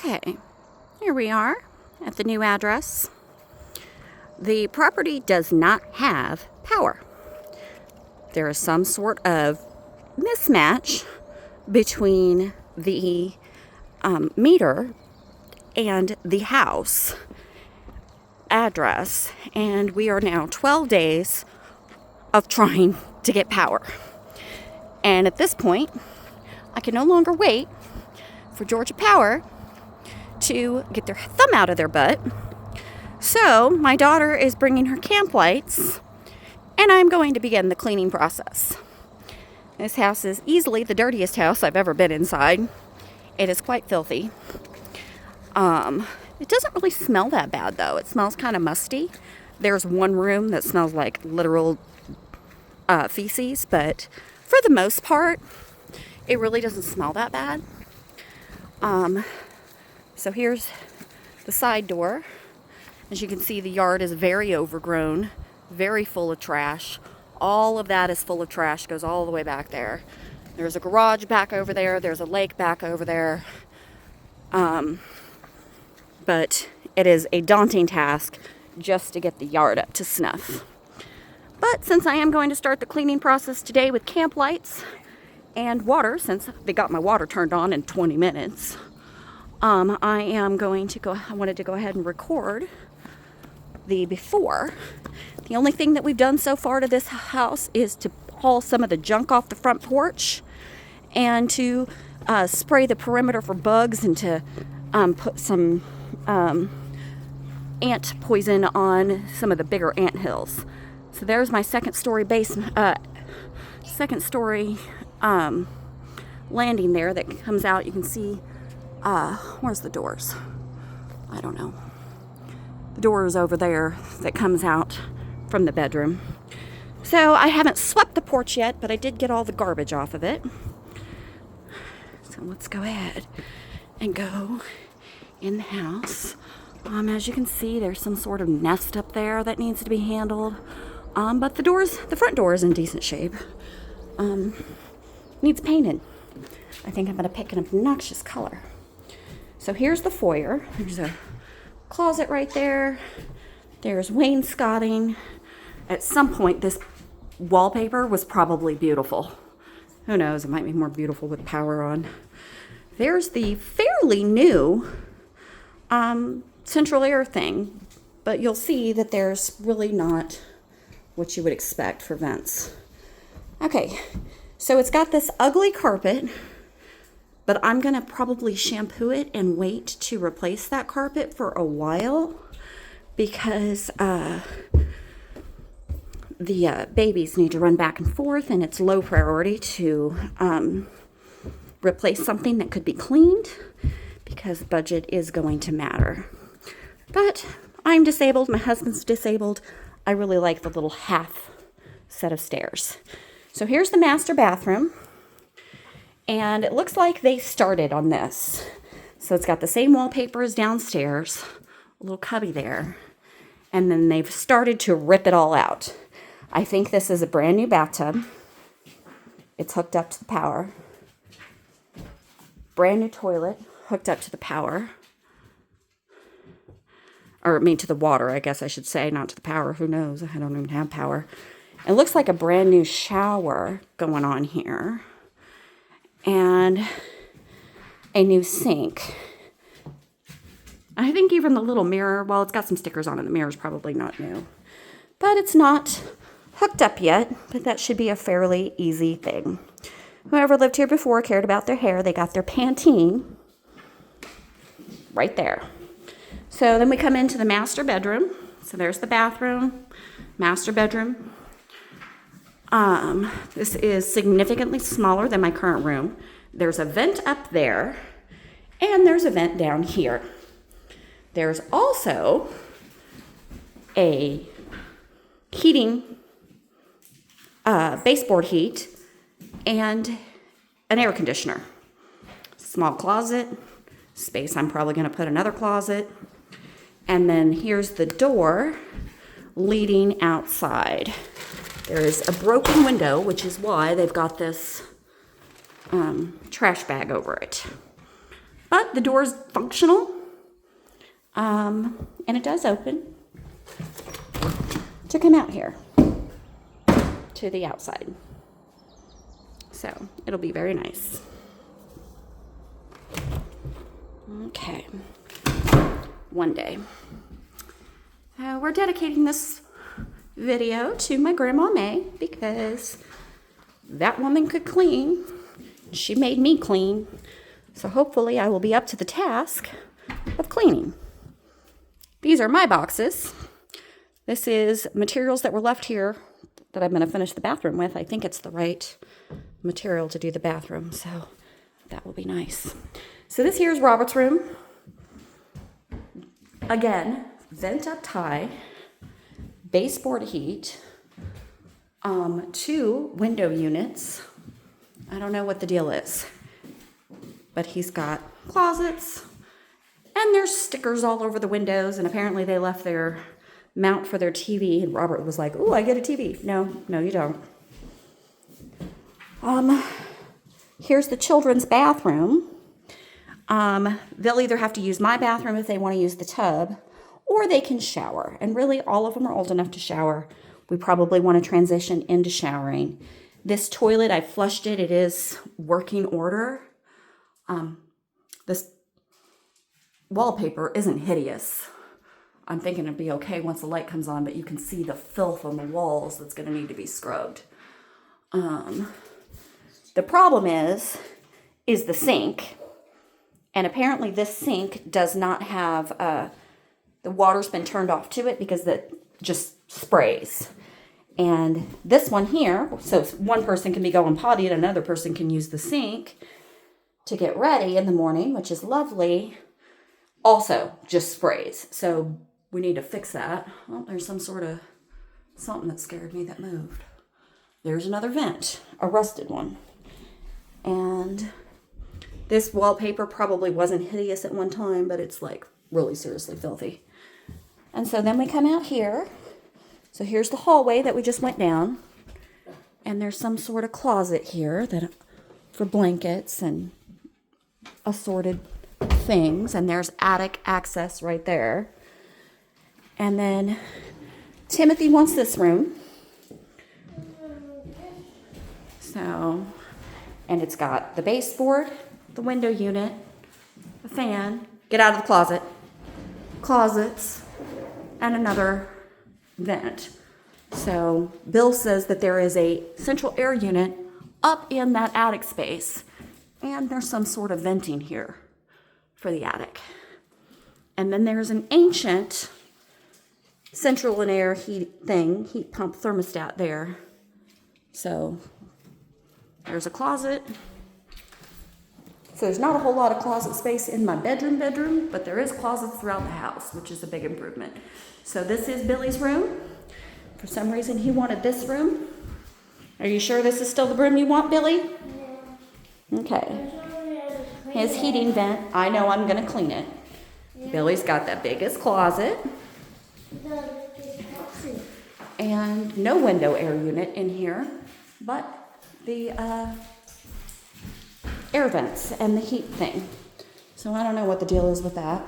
Okay, here we are at the new address. The property does not have power. There is some sort of mismatch between the meter and the house address, and we are now 12 days of trying to get power. And at this point, I can no longer wait for Georgia Power to get their thumb out of their butt. So my daughter is bringing her camp lights, and I'm going to begin the cleaning process. This house is easily the dirtiest house I've ever been inside. It is quite filthy. It doesn't really smell that bad, though. It smells kind of musty. There's one room that smells like literal feces, but for the most part, it really doesn't smell that bad. So here's the side door. As you can see, the yard is very overgrown, very full of trash. All of that is full of trash, goes all the way back there. There's a garage back over there. There's a lake back over there. But it is a daunting task just to get the yard up to snuff. But since I am going to start the cleaning process today with camp lights and water, since they got my water turned on in 20 minutes, I wanted to go ahead and record the before. The only thing that we've done so far to this house is to haul some of the junk off the front porch and to spray the perimeter for bugs and to put some ant poison on some of the bigger ant hills. So there's my second story landing there that comes out. You can see, where's the doors? I don't know. The door is over there that comes out from the bedroom. So I haven't swept the porch yet, but I did get all the garbage off of it. So let's go ahead and go in the house. As you can see, there's some sort of nest up there that needs to be handled. But the front door is in decent shape. Needs painted. I think I'm going to pick an obnoxious color. So here's the foyer. There's a closet right there. There's wainscoting. At some point, this wallpaper was probably beautiful. Who knows? It might be more beautiful with power on. There's the fairly new central air thing, but you'll see that there's really not what you would expect for vents. Okay, so it's got this ugly carpet, but I'm going to probably shampoo it and wait to replace that carpet for a while because the babies need to run back and forth, and it's low priority to replace something that could be cleaned because budget is going to matter. But I'm disabled. My husband's disabled. I really like the little half set of stairs. So here's the master bathroom. And it looks like they started on this. So it's got the same wallpaper as downstairs. A little cubby there. And then they've started to rip it all out. I think this is a brand new bathtub. It's hooked up to the power. Brand new toilet hooked up to the power. Or to the water, I guess I should say, not to the power. Who knows? I don't even have power. It looks like a brand new shower going on here. And a new sink. I think even the little mirror, well, it's got some stickers on it. The mirror's probably not new. But it's not hooked up yet, but that should be a fairly easy thing. Whoever lived here before cared about their hair. They got their Pantene right there. So then we come into the master bedroom. So there's the bathroom, master bedroom. This is significantly smaller than my current room. There's a vent up there, and there's a vent down here. There's also a heating, baseboard heat, and an air conditioner. Small closet, space I'm probably going to put another closet. And then here's the door leading outside. There is a broken window, which is why they've got this trash bag over it. But the door is functional, and it does open to come out here to the outside. So it'll be very nice. Okay, one day. We're dedicating this video to my Grandma May because that woman could clean. She made me clean. So hopefully I will be up to the task of cleaning. These are my boxes. This is materials that were left here that I'm going to finish the bathroom with. I think it's the right material to do the bathroom, so that will be nice. So this here is Robert's room. Again, vent up high, baseboard heat, 2 window units. I don't know what the deal is, but he's got closets, and there's stickers all over the windows, and apparently they left their mount for their TV, and Robert was like, "Ooh, I get a TV." No, you don't. Here's the children's bathroom. They'll either have to use my bathroom if they want to use the tub, or they can shower. And really, all of them are old enough to shower. We probably want to transition into showering. This toilet, I flushed it. It is working order. This wallpaper isn't hideous. I'm thinking it'd be okay once the light comes on, but you can see the filth on the walls that's going to need to be scrubbed. The problem is the sink. And apparently this sink does not have, the water's been turned off to it because it just sprays. And this one here, so one person can be going potty and another person can use the sink to get ready in the morning, which is lovely, also just sprays. So we need to fix that. Well, there's some sort of something that scared me that moved. There's another vent, a rusted one. And this wallpaper probably wasn't hideous at one time, but it's like really seriously filthy. And so then we come out here. So here's the hallway that we just went down. And there's some sort of closet here that for blankets and assorted things. And there's attic access right there. And then Timothy wants this room. So, and it's got the baseboard, the window unit, a fan, get out of the closet, closets, and another vent. So Bill says that there is a central air unit up in that attic space, and there's some sort of venting here for the attic. And then there's an ancient central and air heat pump thermostat there. So there's a closet. So there's not a whole lot of closet space in my bedroom, but there is closets throughout the house, which is a big improvement. So this is Billy's room. For some reason, he wanted this room. Are you sure this is still the room you want, Billy? Yeah. Okay. His heating vent, I know I'm going to clean it. Yeah. Billy's got the biggest closet. And no window air unit in here, but the air vents and the heat thing. So I don't know what the deal is with that.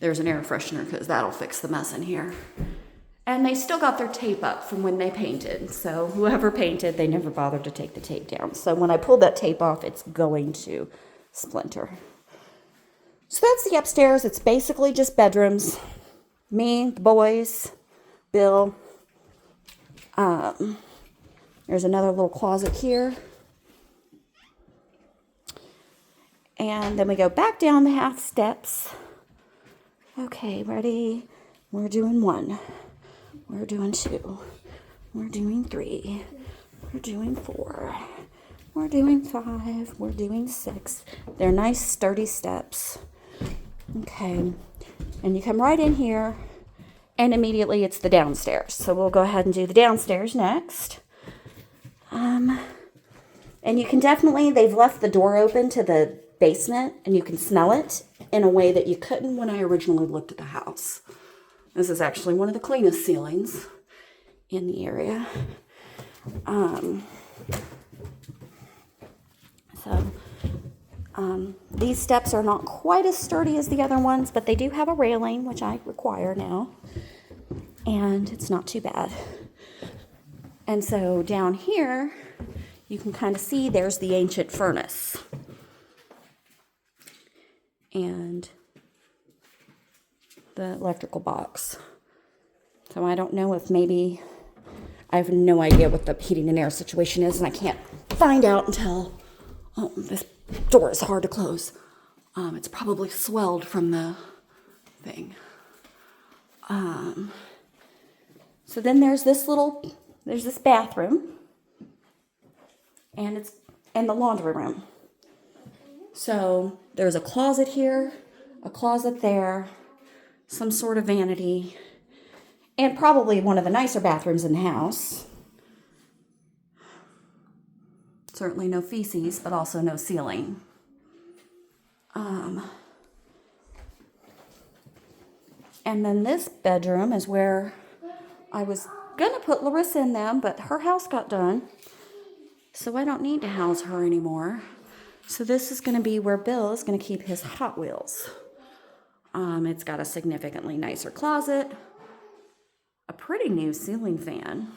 There's an air freshener because that'll fix the mess in here. And they still got their tape up from when they painted. So whoever painted, they never bothered to take the tape down. So when I pull that tape off, it's going to splinter. So that's the upstairs. It's basically just bedrooms. Me, the boys, Bill. There's another little closet here. And then we go back down the half steps. Okay, ready? We're doing 1. We're doing 2. We're doing 3. We're doing 4. We're doing 5. We're doing 6. They're nice, sturdy steps. Okay. And you come right in here, and immediately it's the downstairs. So we'll go ahead and do the downstairs next. And you can definitely, they've left the door open to the basement, and you can smell it in a way that you couldn't when I originally looked at the house. This is actually one of the cleanest ceilings in the area. So These steps are not quite as sturdy as the other ones, but they do have a railing, which I require now. And it's not too bad. And so down here, you can kind of see there's the ancient furnace. And the electrical box. So I don't know if maybe, I have no idea what the heating and air situation is, and I can't find out until, oh, this door is hard to close. It's probably swelled from the thing. So then there's this bathroom, and the laundry room. So there's a closet here, a closet there, some sort of vanity, and probably one of the nicer bathrooms in the house. Certainly no feces, but also no ceiling. And then this bedroom is where I was gonna put Larissa in them, but her house got done, so I don't need to house her anymore. So this is gonna be where Bill is gonna keep his Hot Wheels. It's got a significantly nicer closet, a pretty new ceiling fan,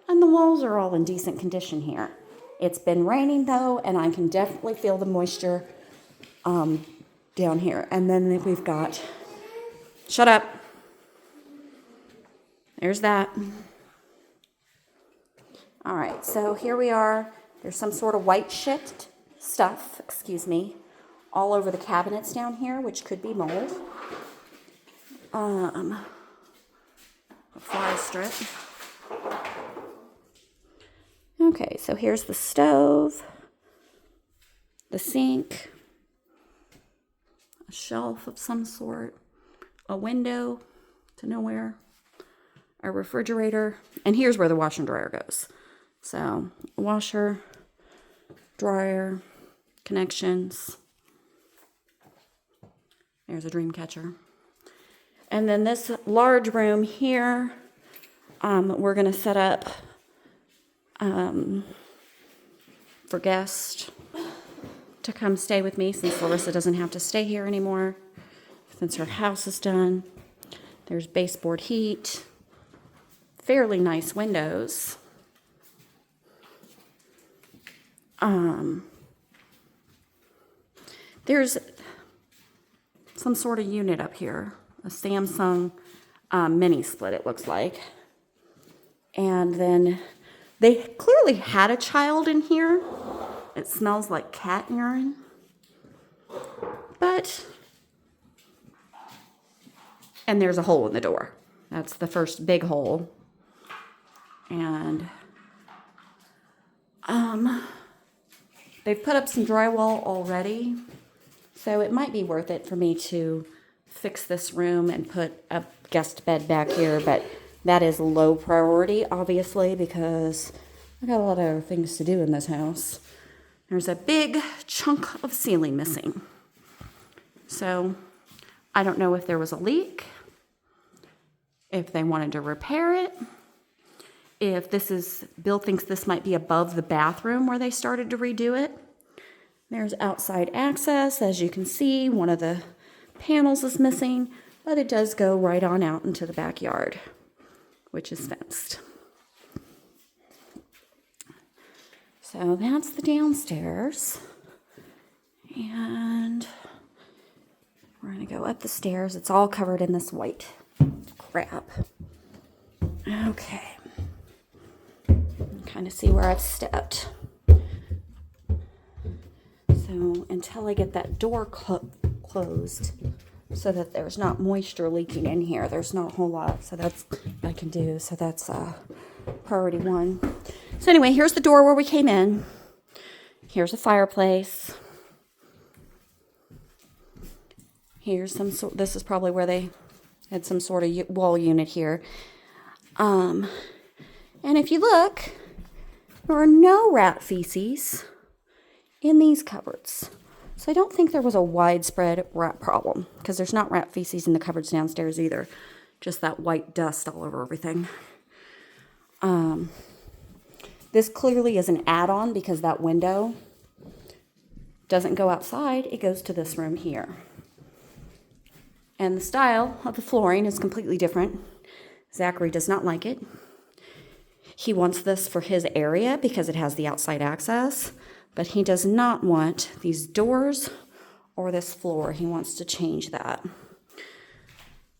and the walls are all in decent condition here. It's been raining though, and I can definitely feel the moisture down here. And then we've got, shut up. There's that. All right, so here we are. There's some sort of white stuff, all over the cabinets down here, which could be mold. A fly strip. Okay, so here's the stove, the sink, a shelf of some sort, a window to nowhere, a refrigerator, and here's where the washer and dryer goes. So, washer, dryer, connections. There's a dream catcher. And then this large room here, we're going to set up for guests to come stay with me, since Larissa doesn't have to stay here anymore, since her house is done. There's baseboard heat, fairly nice windows. There's some sort of unit up here, a Samsung mini split, it looks like. And then they clearly had a child in here. It smells like cat urine. And there's a hole in the door. That's the first big hole. And they've put up some drywall already, so it might be worth it for me to fix this room and put a guest bed back here, but that is low priority, obviously, because I got a lot of other things to do in this house. There's a big chunk of ceiling missing. So I don't know if there was a leak, if they wanted to repair it, if Bill thinks this might be above the bathroom where they started to redo it. There's outside access. As you can see, one of the panels is missing, but it does go right on out into the backyard, which is fenced. So that's the downstairs. And we're going to go up the stairs. It's all covered in this white crap. Okay. Kind of see where I've stepped. So until I get that door closed so that there's not moisture leaking in here, there's not a whole lot. So that's what I can do. So that's priority one. So anyway, here's the door where we came in. Here's a fireplace. Here's this is probably where they had some sort of wall unit here. And if you look, there are no rat feces in these cupboards. So I don't think there was a widespread rat problem, because there's not rat feces in the cupboards downstairs either. Just that white dust all over everything. This clearly is an add-on, because that window doesn't go outside, it goes to this room here. And the style of the flooring is completely different. Zachary does not like it. He wants this for his area because it has the outside access, but he does not want these doors or this floor. He wants to change that.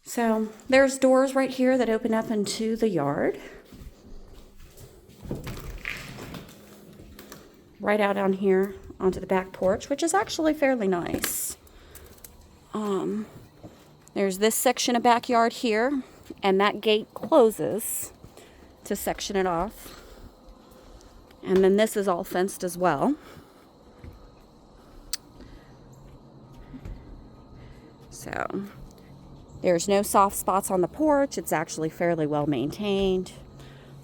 So there's doors right here that open up into the yard. Right out on here onto the back porch, which is actually fairly nice. There's this section of backyard here, and that gate closes to section it off. And then this is all fenced as well. So there's no soft spots on the porch. It's actually fairly well maintained.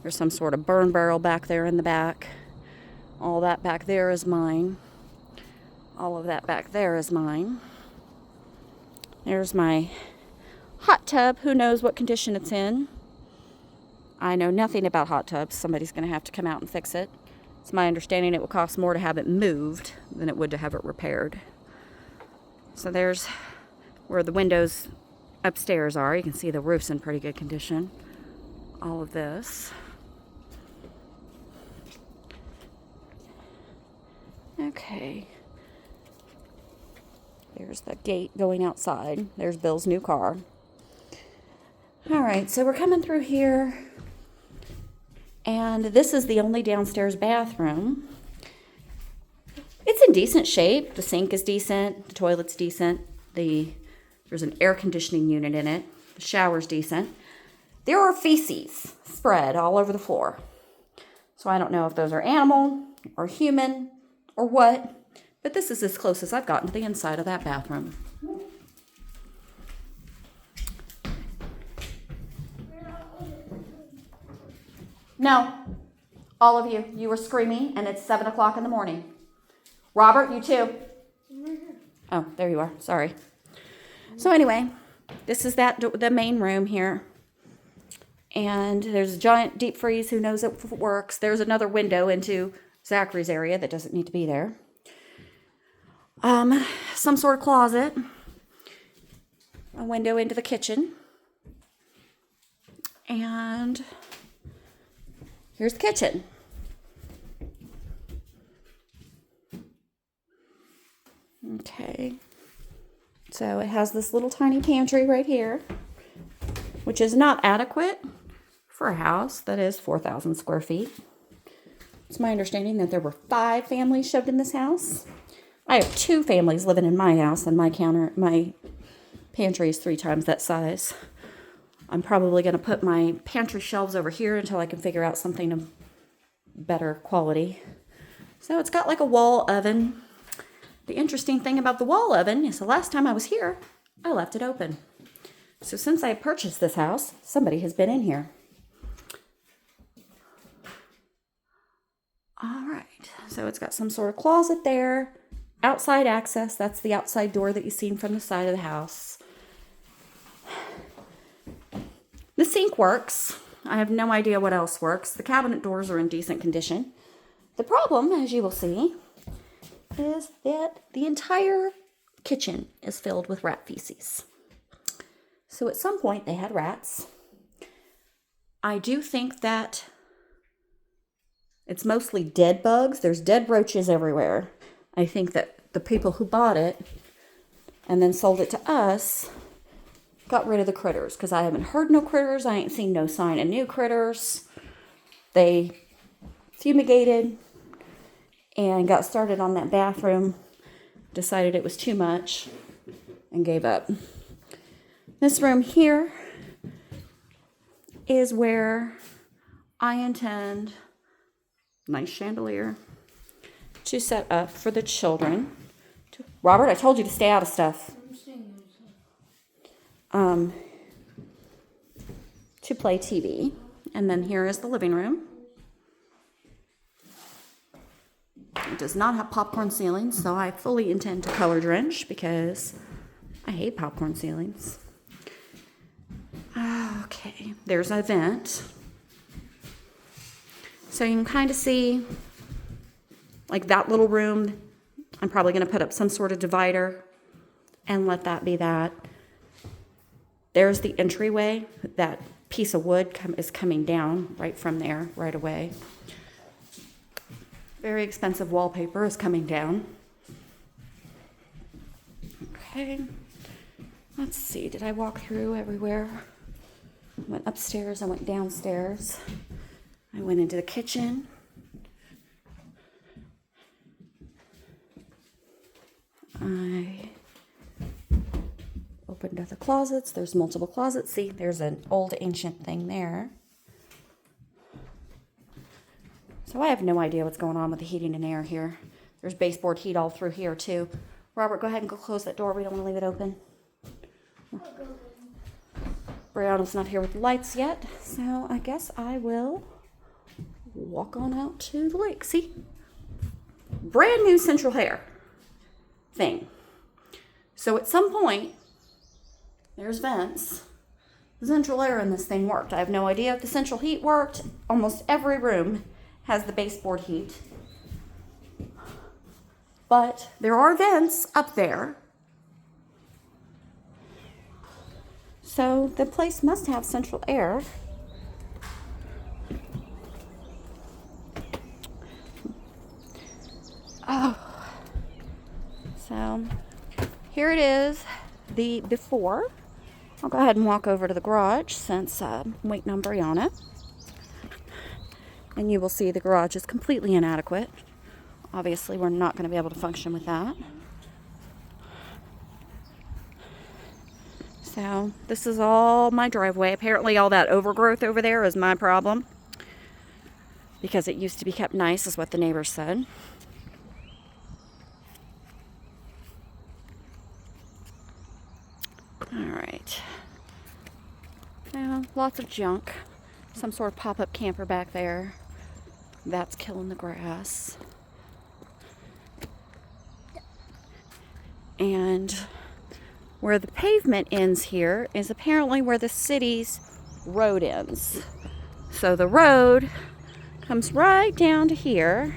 There's some sort of burn barrel back there in the back. All that back there is mine. All of that back there is mine. There's my hot tub. Who knows what condition it's in? I know nothing about hot tubs. Somebody's going to have to come out and fix it. It's my understanding it would cost more to have it moved than it would to have it repaired. So there's where the windows upstairs are. You can see the roof's in pretty good condition. All of this. Okay. There's the gate going outside. There's Bill's new car. All right, so we're coming through here. And this is the only downstairs bathroom. It's in decent shape. The sink is decent. The toilet's decent. There's an air conditioning unit in it. The shower's decent. There are feces spread all over the floor. So I don't know if those are animal or human or what, but this is as close as I've gotten to the inside of that bathroom. No, all of you, you were screaming and it's 7 o'clock in the morning. Robert, you too. Oh, there you are, sorry. So anyway, this is the main room here. And there's a giant deep freeze. Who knows if it works. There's another window into Zachary's area that doesn't need to be there. Some sort of closet. A window into the kitchen. And here's the kitchen. Okay. So it has this little tiny pantry right here, which is not adequate for a house that is 4,000 square feet. It's my understanding that there were 5 families shoved in this house. I have 2 families living in my house, and my pantry is 3 times that size. I'm probably going to put my pantry shelves over here until I can figure out something of better quality. So it's got like a wall oven. The interesting thing about the wall oven is the last time I was here, I left it open. So since I purchased this house, somebody has been in here. All right, so it's got some sort of closet there. Outside access, that's the outside door that you've seen from the side of the house. The sink works. I have no idea what else works. The cabinet doors are in decent condition. The problem, as you will see, is that the entire kitchen is filled with rat feces. So at some point they had rats. I do think that it's mostly dead bugs. There's dead roaches everywhere. I think that the people who bought it and then sold it to us got rid of the critters, because I haven't heard no critters. I ain't seen no sign of new critters. They fumigated and got started on that bathroom, decided it was too much, and gave up. This room here is where I intend, nice chandelier, to set up for the children. Robert, I told you to stay out of stuff. To play TV. And then here is the living room. It does not have popcorn ceilings, so I fully intend to color drench because I hate popcorn ceilings. Okay, there's a vent. So you can kind of see, like that little room I'm probably going to put up some sort of divider and let that be that. There's the entryway. That piece of wood is coming down right from there right away. Very expensive wallpaper is coming down. Okay. Let's see. Did I walk through everywhere? I went upstairs. I went downstairs. I went into the kitchen. I opened up the closets. There's multiple closets. See, there's an old ancient thing there. So I have no idea what's going on with the heating and air here. There's baseboard heat all through here too. Robert, go ahead and go close that door. We don't want to leave it open. Brianna's not here with the lights yet, so I guess I will walk on out to the lake. See? Brand new central air thing. So at some point, there's vents. The central air in this thing worked. I have no idea if the central heat worked. Almost every room has the baseboard heat. But there are vents up there. So the place must have central air. Oh. So here it is, the before. I'll go ahead and walk over to the garage since I'm waiting on Brianna. And you will see the garage is completely inadequate. Obviously, we're not going to be able to function with that. So this is all my driveway. Apparently all that overgrowth over there is my problem, because it used to be kept nice, is what the neighbors said. All right. Now, lots of junk. Some sort of pop-up camper back there. That's killing the grass. And where the pavement ends here is apparently where the city's road ends. So the road comes right down to here.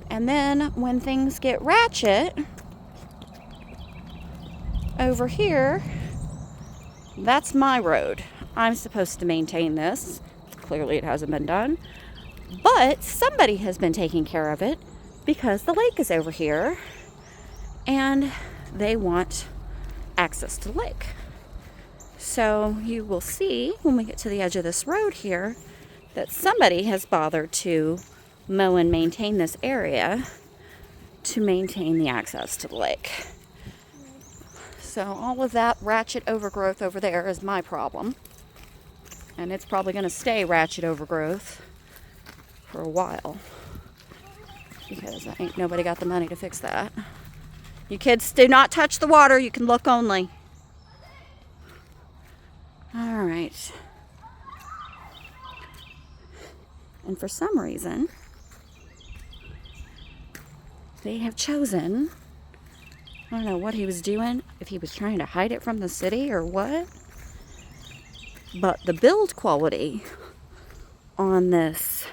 And then when things get ratchet over here, that's my road. I'm supposed to maintain this. Clearly it hasn't been done. But somebody has been taking care of it because the lake is over here. And they want access to the lake. So you will see when we get to the edge of this road here that somebody has bothered to mow and maintain this area to maintain the access to the lake. So all of that ratchet overgrowth over there is my problem. And it's probably going to stay ratchet overgrowth for a while, because ain't nobody got the money to fix that. You kids do not touch the water. You can look only. All right. And for some reason, they have chosen, I don't know what he was doing, if he was trying to hide it from the city or what, but the build quality on this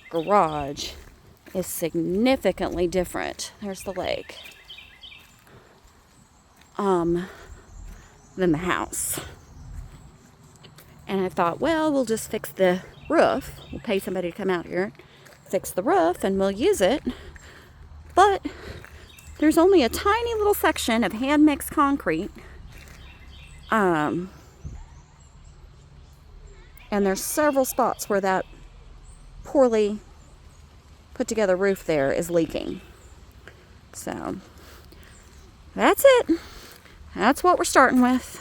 garage is significantly different. There's the lake. Than the house. And I thought, well, we'll just fix the roof. We'll pay somebody to come out here, fix the roof, and we'll use it. But there's only a tiny little section of hand-mixed concrete. And there's several spots where that poorly put together roof there is leaking. So that's it. That's what we're starting with.